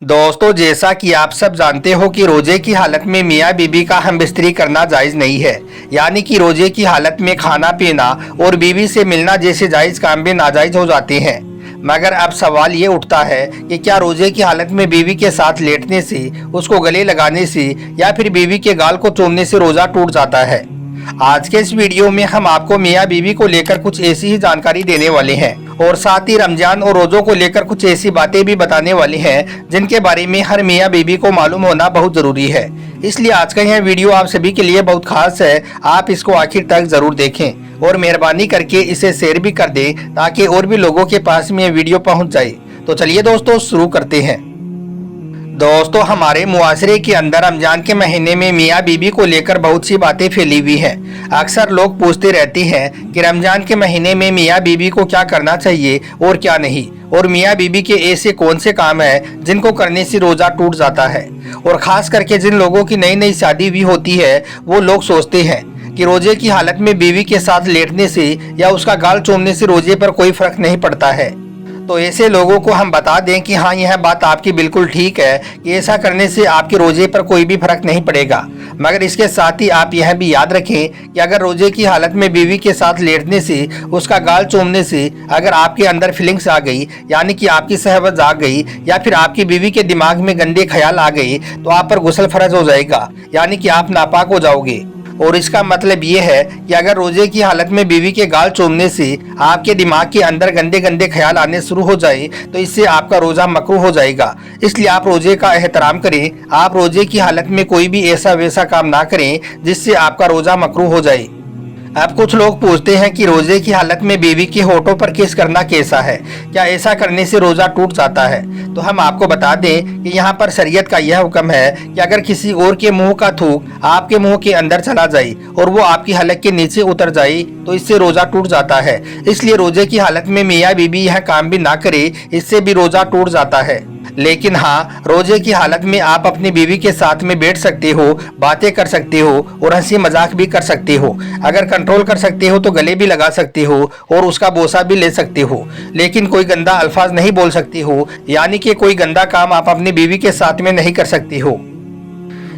दोस्तों, जैसा कि आप सब जानते हो कि रोजे की हालत में मियाँ बीबी का हम बिस्तरी करना जायज़ नहीं है। यानी कि रोजे की हालत में खाना पीना और बीवी से मिलना जैसे जायज़ काम भी नाजायज़ हो जाते हैं। मगर अब सवाल ये उठता है कि क्या रोजे की हालत में बीवी के साथ लेटने से, उसको गले लगाने से या फिर बीवी के गाल को चूमने से रोजा टूट जाता है। आज के इस वीडियो में हम आपको मियाँ बीवी को लेकर कुछ ऐसी ही जानकारी देने वाले हैं और साथ ही रमजान और रोजों को लेकर कुछ ऐसी बातें भी बताने वाले हैं जिनके बारे में हर मियाँ बीवी को मालूम होना बहुत जरूरी है। इसलिए आज का यह वीडियो आप सभी के लिए बहुत खास है। आप इसको आखिर तक जरूर देखें और मेहरबानी करके इसे शेयर भी कर दें ताकि और भी लोगों के पास में यह वीडियो पहुंच जाए। तो चलिए दोस्तों, शुरू करते हैं। दोस्तों, हमारे मुआशरे के अंदर रमजान के महीने में मियाँ बीबी को लेकर बहुत सी बातें फैली हुई हैं। अक्सर लोग पूछते रहते हैं कि रमजान के महीने में मियाँ बीबी को क्या करना चाहिए और क्या नहीं, और मियाँ बीबी के ऐसे कौन से काम हैं जिनको करने से रोजा टूट जाता है। और खास करके जिन लोगों की नई नई शादी भी होती है वो लोग सोचते हैं कि रोजे की हालत में बीवी के साथ लेटने से या उसका गाल चूमने से रोजे पर कोई फर्क नहीं पड़ता है। तो ऐसे लोगों को हम बता दें कि हाँ, यह बात आपकी बिल्कुल ठीक है कि ऐसा करने से आपके रोजे पर कोई भी फर्क नहीं पड़ेगा। मगर इसके साथ ही आप यह भी याद रखें कि अगर रोजे की हालत में बीवी के साथ लेटने से, उसका गाल चूमने से अगर आपके अंदर फीलिंग्स आ गई, यानी कि आपकी सहवत आ गई या फिर आपकी बीवी के दिमाग में गंदे ख्याल आ गए, तो आप पर गुस्ल फर्ज हो जाएगा, यानी कि आप नापाक हो जाओगे। और इसका मतलब ये है कि अगर रोजे की हालत में बीवी के गाल चूमने से आपके दिमाग के अंदर गंदे गंदे ख्याल आने शुरू हो जाए तो इससे आपका रोजा मकरूह हो जाएगा। इसलिए आप रोजे का एहतराम करें। आप रोजे की हालत में कोई भी ऐसा वैसा काम ना करें जिससे आपका रोजा मकरूह हो जाए। अब कुछ लोग पूछते हैं कि रोजे की हालत में बीवी के होठों पर किस करना कैसा है, क्या ऐसा करने से रोजा टूट जाता है। तो हम आपको बता दें कि यहाँ पर शरीयत का यह हुक्म है कि अगर किसी और के मुंह का थूक आपके मुंह के अंदर चला जाए और वो आपकी हलक के नीचे उतर जाए तो इससे रोजा टूट जाता है। इसलिए रोजे की हालत में मियाँ बीबी यह काम भी ना करे, इससे भी रोजा टूट जाता है। लेकिन हाँ, रोजे की हालत में आप अपनी बीवी के साथ में बैठ सकते हो, बातें कर सकते हो और हंसी मजाक भी कर सकते हो। अगर कंट्रोल कर सकते हो तो गले भी लगा सकते हो और उसका बोसा भी ले सकते हो, लेकिन कोई गंदा अल्फाज नहीं बोल सकते हो, यानी कि कोई गंदा काम आप अपनी बीवी के साथ में नहीं कर सकते हो।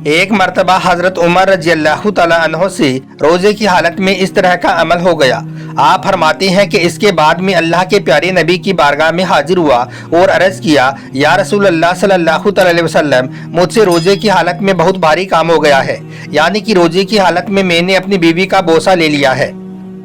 एक मर्तबा हजरत उमर रज़ियल्लाहु तआला अन्हु से रोजे की हालत में इस तरह का अमल हो गया। आप फरमाते हैं कि इसके बाद में अल्लाह के प्यारे नबी की बारगाह में हाजिर हुआ और अर्ज किया, या रसूल अल्लाह सल्लल्लाहु अलैहि वसल्लम, मुझसे रोजे की हालत में बहुत भारी काम हो गया है, यानी कि रोजे की हालत में मैंने अपनी बीवी का बोसा ले लिया है।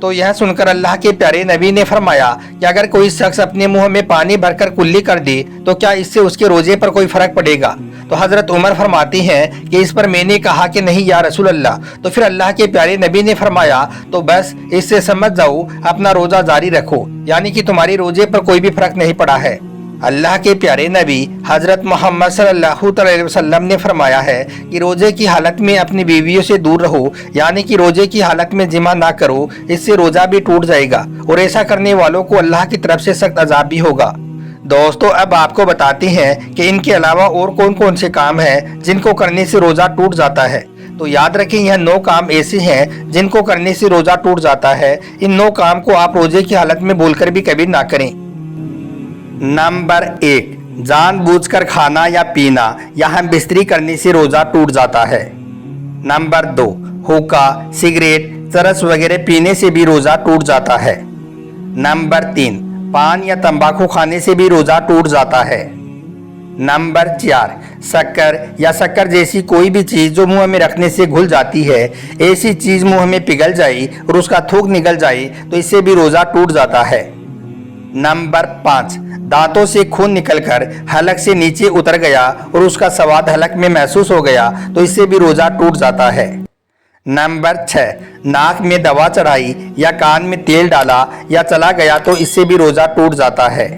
तो यह सुनकर अल्लाह के प्यारे नबी ने फरमाया कि अगर कोई शख्स अपने मुंह में पानी भरकर कुल्ली कर दे तो क्या इससे उसके रोजे पर कोई फर्क पड़ेगा। तो हजरत उमर फरमाती हैं कि इस पर मैंने कहा कि नहीं या रसूल अल्लाह। तो फिर अल्लाह के प्यारे नबी ने फरमाया, तो बस इससे समझ जाओ, अपना रोजा जारी रखो, यानी कि तुम्हारी रोजे पर कोई भी फर्क नहीं पड़ा है। अल्लाह के प्यारे नबी हजरत मोहम्मद सल्लल्लाहु अलैहि वसल्लम ने फरमाया है कि रोजे की हालत में अपनी बीवियों से दूर रहो, यानी कि रोजे की हालत में जिमा ना करो, इससे रोजा भी टूट जाएगा और ऐसा करने वालों को अल्लाह की तरफ से सख्त अजाब भी होगा। दोस्तों, अब आपको बताते हैं कि इनके अलावा और कौन कौन से काम हैं जिनको करने से रोजा टूट जाता है। तो याद रखें, यह 9 काम ऐसे हैं जिनको करने से रोजा टूट जाता है। इन 9 काम को आप रोजे की हालत में भूलकर भी कभी ना करें। नंबर 1, जानबूझकर खाना या पीना या हम बिस्तरी करने से रोजा टूट जाता है। नंबर 2, हुक्का, सिगरेट, चरस वगैरह पीने से भी रोजा टूट जाता है। नंबर 3, पान या तंबाकू खाने से भी रोजा टूट जाता है। नंबर 4, शक्कर या शक्कर जैसी कोई भी चीज जो मुंह में रखने से घुल जाती है, ऐसी चीज मुंह में पिघल जाए और उसका थूक निकल जाए तो इससे भी रोजा टूट जाता है। नंबर 5, दांतों से खून निकलकर हलक से नीचे उतर गया और उसका स्वाद हलक में महसूस हो गया तो इससे भी रोजा टूट जाता है। नंबर 6, नाक में दवा चढ़ाई या कान में तेल डाला या चला गया तो इससे भी रोजा टूट जाता है।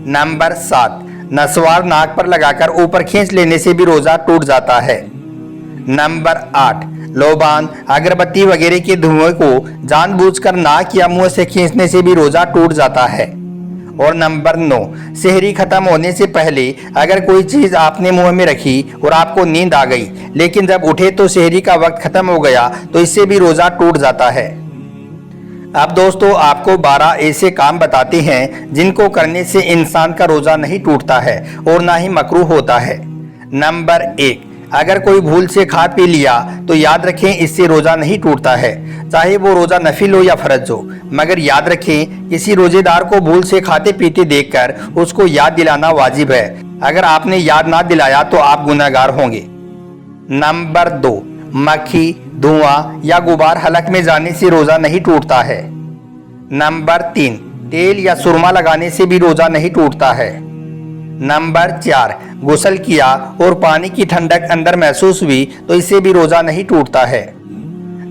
नंबर 7, नसवार नाक पर लगाकर ऊपर खींच लेने से भी रोजा टूट जाता है। नंबर 8, लोबान, अगरबत्ती वगैरह के धुएं को जानबूझकर नाक या मुंह से खींचने से भी रोजा टूट जाता है। और नंबर 9, सेहरी खत्म होने से पहले अगर कोई चीज आपने मुंह में रखी और आपको नींद आ गई, लेकिन जब उठे तो सेहरी का वक्त खत्म हो गया तो इससे भी रोजा टूट जाता है। अब दोस्तों आपको 12 ऐसे काम बताते हैं जिनको करने से इंसान का रोज़ा नहीं टूटता है और ना ही मकरूह होता है। नंबर 1, अगर कोई भूल से खा पी लिया तो याद रखें इससे रोज़ा नहीं टूटता है, चाहे वो रोज़ा नफिल हो या फ़र्ज हो। मगर याद रखें किसी रोज़ेदार को भूल से खाते पीते देखकर उसको याद दिलाना वाजिब है। अगर आपने याद ना दिलाया तो आप गुनहगार होंगे। नंबर 2, मक्खी, धुआं या गुबार हलक में जाने से रोज़ा नहीं टूटता है। नंबर 3, तेल या सुरमा लगाने से भी रोज़ा नहीं टूटता है। नंबर 4, गुस्ल किया और पानी की ठंडक अंदर महसूस हुई तो इससे भी रोज़ा नहीं टूटता है।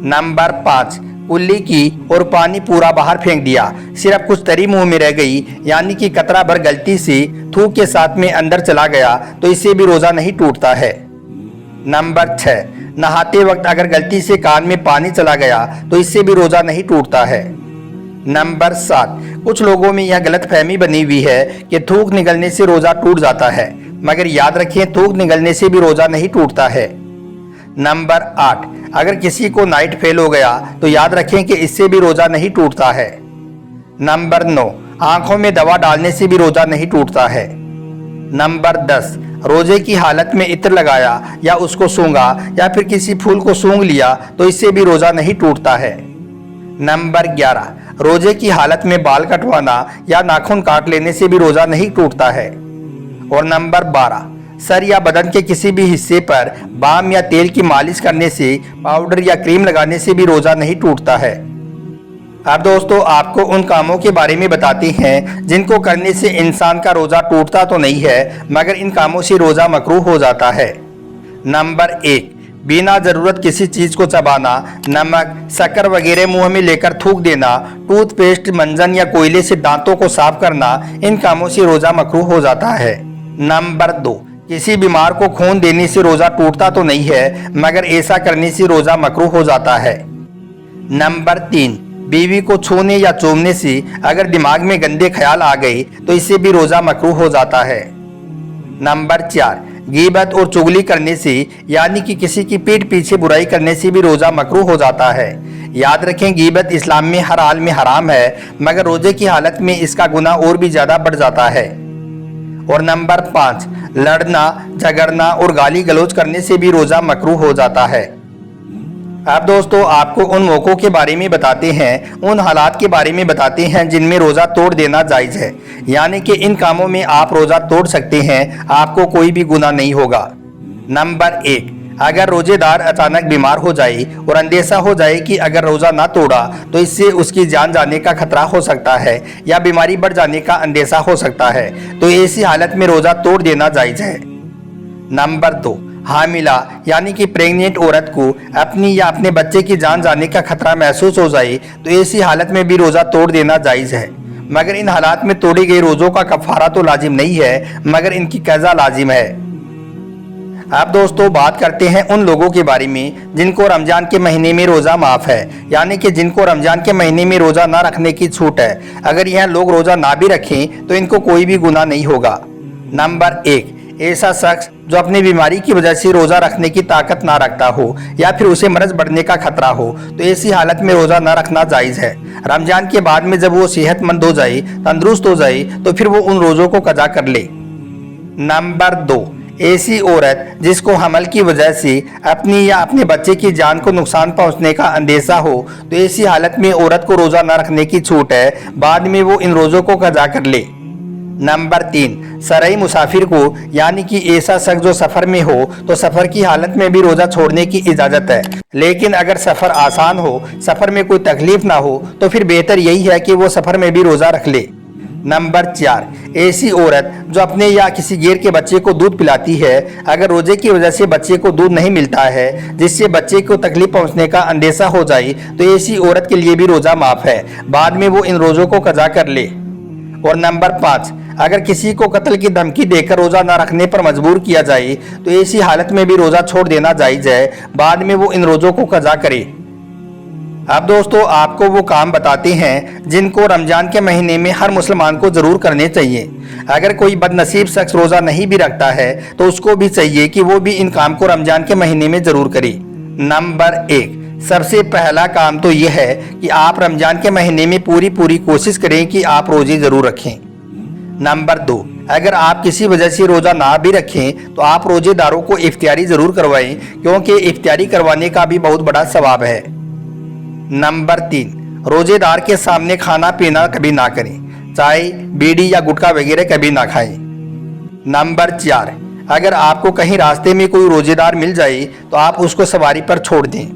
नंबर 5, कुल्ली की और पानी पूरा बाहर फेंक दिया, सिर्फ कुछ तरी मुंह में रह गई, यानी कि कतरा भर गलती से थूक के साथ में अंदर चला गया तो इससे भी रोज़ा नहीं टूटता है। नंबर 6, नहाते वक्त अगर गलती से कान में पानी चला गया तो इससे भी रोज़ा नहीं टूटता है। नंबर 7, कुछ लोगों में यह गलत फहमी बनी हुई है कि थूक निकलने से रोज़ा टूट जाता है, मगर याद रखें थूक निकलने से भी रोज़ा नहीं टूटता है। नंबर 8, अगर किसी को नाइट फेल हो गया तो याद रखें कि इससे भी रोज़ा नहीं टूटता है। नंबर 9, आंखों में दवा डालने से भी रोज़ा नहीं टूटता है। नंबर 10, रोजे की हालत में इत्र लगाया या उसको सूंघा या फिर किसी फूल को सूंघ लिया तो इससे भी रोज़ा नहीं टूटता है। नंबर 11, रोजे की हालत में बाल कटवाना या नाखून काट लेने से भी रोज़ा नहीं टूटता है। और नंबर 12, सर या बदन के किसी भी हिस्से पर बाम या तेल की मालिश करने से, पाउडर या क्रीम लगाने से भी रोज़ा नहीं टूटता है। अब दोस्तों आपको उन कामों के बारे में बताते हैं जिनको करने से इंसान का रोज़ा टूटता तो नहीं है, मगर इन कामों से रोज़ा मकरूह हो जाता है। नंबर 1, बिना ज़रूरत किसी चीज़ को चबाना, नमक, शक्कर वगैरह मुंह में लेकर थूक देना, टूथपेस्ट, मंजन या कोयले से दांतों को साफ करना, इन कामों से रोज़ा मकरूह हो जाता है। नंबर 2, किसी बीमार को खून देने से रोज़ा टूटता तो नहीं है, मगर ऐसा करने से रोज़ा मकरूह हो जाता है। नंबर 3, बीवी को छूने या चूमने से अगर दिमाग में गंदे ख्याल आ गए तो इससे भी रोज़ा मकरूह हो जाता है। नंबर 4, गीबत और चुगली करने से, यानी कि किसी की पीठ पीछे बुराई करने से भी रोज़ा मकरूह हो जाता है। याद रखें गीबत इस्लाम में हर हाल में हराम है, मगर रोज़े की हालत में इसका गुनाह और भी ज़्यादा बढ़ जाता है। और नंबर 5, लड़ना, झगड़ना और गाली गलौज करने से भी रोज़ा मकरूह हो जाता है। अब दोस्तों आपको उन मौक़ों के बारे में बताते हैं, उन हालात के बारे में बताते हैं जिनमें रोज़ा तोड़ देना जायज़ है, यानी कि इन कामों में आप रोज़ा तोड़ सकते हैं, आपको कोई भी गुनाह नहीं होगा। नंबर 1, अगर रोज़ेदार अचानक बीमार हो जाए और अंदेशा हो जाए कि अगर रोज़ा ना तोड़ा तो इससे उसकी जान जाने का खतरा हो सकता है या बीमारी बढ़ जाने का अंदेशा हो सकता है, तो ऐसी हालत में रोज़ा तोड़ देना जायज़ है। नंबर 2, हामिला यानी कि प्रेग्नेंट औरत को अपनी या अपने बच्चे की जान जाने का खतरा महसूस हो जाए तो ऐसी हालत में भी रोज़ा तोड़ देना जायज़ है, मगर इन हालात में तोड़े गए रोज़ों का कफ़ारा तो लाजिम नहीं है, मगर इनकी क़ज़ा लाजिम है। अब दोस्तों बात करते हैं उन लोगों के बारे में जिनको रमज़ान के महीने में रोज़ा माफ़ है, यानी कि जिनको रमज़ान के महीने में रोज़ा ना रखने की छूट है। अगर यह लोग रोज़ा ना भी रखें तो इनको कोई भी गुनाह नहीं होगा। नंबर 1, ऐसा शख्स जो अपनी बीमारी की वजह से रोज़ा रखने की ताकत ना रखता हो या फिर उसे मर्ज बढ़ने का खतरा हो तो ऐसी हालत में रोज़ा ना रखना जायज़ है। रमज़ान के बाद में जब वो सेहतमंद हो जाए, तंदुरुस्त हो जाए तो फिर वो उन रोज़ों को कज़ा कर ले। नंबर 2, ऐसी औरत जिसको हमल की वजह से अपनी या अपने बच्चे की जान को नुकसान पहुंचने का अंदेशा हो तो ऐसी हालत में औरत को रोज़ा न रखने की छूट है, बाद में वो इन रोज़ों को कज़ा कर ले। नंबर 3, सराई मुसाफिर को, यानी कि ऐसा शख्स जो सफ़र में हो तो सफ़र की हालत में भी रोज़ा छोड़ने की इजाज़त है, लेकिन अगर सफ़र आसान हो, सफ़र में कोई तकलीफ ना हो तो फिर बेहतर यही है कि वो सफ़र में भी रोज़ा रख ले। नंबर 4, ऐसी औरत जो अपने या किसी गैर के बच्चे को दूध पिलाती है, अगर रोज़े की वजह से बच्चे को दूध नहीं मिलता है जिससे बच्चे को तकलीफ पहुंचने का अंदेशा हो जाए तो ऐसी औरत के लिए भी रोज़ा माफ़ है, बाद में वो इन रोज़ों को कज़ा कर ले। और नंबर 5, अगर किसी को कत्ल की धमकी देकर रोज़ा ना रखने पर मजबूर किया जाए तो ऐसी हालत में भी रोज़ा छोड़ देना जायज़ है, बाद में वो इन रोज़ों को कज़ा करे। अब दोस्तों आपको वो काम बताते हैं जिनको रमज़ान के महीने में हर मुसलमान को ज़रूर करने चाहिए। अगर कोई बदनसीब शख्स रोज़ा नहीं भी रखता है तो उसको भी चाहिए कि वो भी इन काम को रमज़ान के महीने में ज़रूर करे। नंबर 1, سب سے پہلا کام تو یہ ہے کہ آپ رمضان کے مہینے میں پوری کوشش کریں کہ آپ روزے ضرور رکھیں۔ نمبر 2، اگر آپ کسی وجہ سے روزہ نہ بھی رکھیں تو آپ روزے داروں کو افطاری ضرور کروائیں، کیونکہ افطاری کروانے کا بھی بہت بڑا ثواب ہے۔ نمبر 3، روزے دار کے سامنے کھانا پینا کبھی نہ کریں، چائے، بیڑی یا گٹکا وغیرہ کبھی نہ کھائیں۔ نمبر 4، اگر آپ کو کہیں راستے میں کوئی روزے دار مل جائے تو آپ اس کو سواری پر چھوڑ دیں۔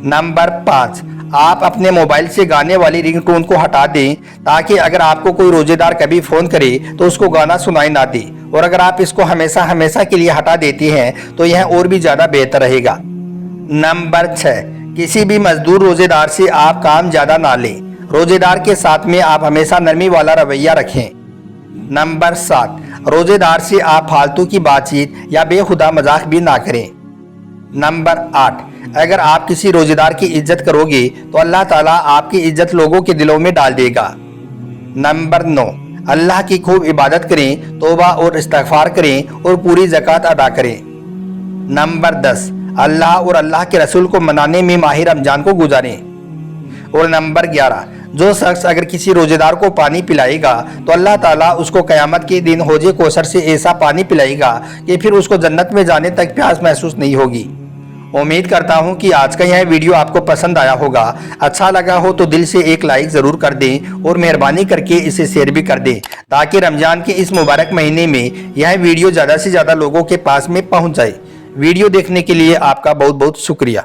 نمبر 5، آپ اپنے موبائل سے گانے والی رنگ ٹون کو ہٹا دیں، تاکہ اگر آپ کو کوئی روزے دار کبھی فون کرے تو اس کو گانا سنائی نہ دے، اور اگر آپ اس کو ہمیشہ کے لیے ہٹا دیتی ہیں تو یہ اور بھی زیادہ بہتر رہے گا۔ نمبر 6، کسی بھی مزدور روزے دار سے آپ کام زیادہ نہ لیں، روزے دار کے ساتھ میں آپ ہمیشہ نرمی والا رویہ رکھیں۔ نمبر 7، روزے دار سے آپ فالتو کی بات چیت یا بے خدا مذاق بھی نہ کریں۔ نمبر 8، اگر آپ کسی روزے دار کی عزت کرو گے تو اللہ تعالیٰ آپ کی عزت لوگوں کے دلوں میں ڈال دے گا۔ نمبر 9، اللہ کی خوب عبادت کریں، توبہ اور استغفار کریں اور پوری زکوٰۃ ادا کریں۔ نمبر 10، اللہ اور اللہ کے رسول کو منانے میں ماہ رمضان کو گزاریں۔ اور نمبر 11، جو شخص اگر کسی روزے دار کو پانی پلائے گا تو اللہ تعالیٰ اس کو قیامت کے دن حوض کوثر سے ایسا پانی پلائے گا کہ پھر اس کو جنت میں جانے تک پیاس محسوس نہیں ہوگی۔ امید کرتا ہوں کہ آج کا یہ ویڈیو آپ کو پسند آیا ہوگا۔ اچھا لگا ہو تو دل سے ایک لائک ضرور کر دیں اور مہربانی کر کے اسے شیئر بھی کر دیں، تاکہ رمضان کے اس مبارک مہینے میں یہ ویڈیو زیادہ سے زیادہ لوگوں کے پاس میں پہنچ جائے۔ ویڈیو دیکھنے کے لیے آپ کا بہت بہت شکریہ۔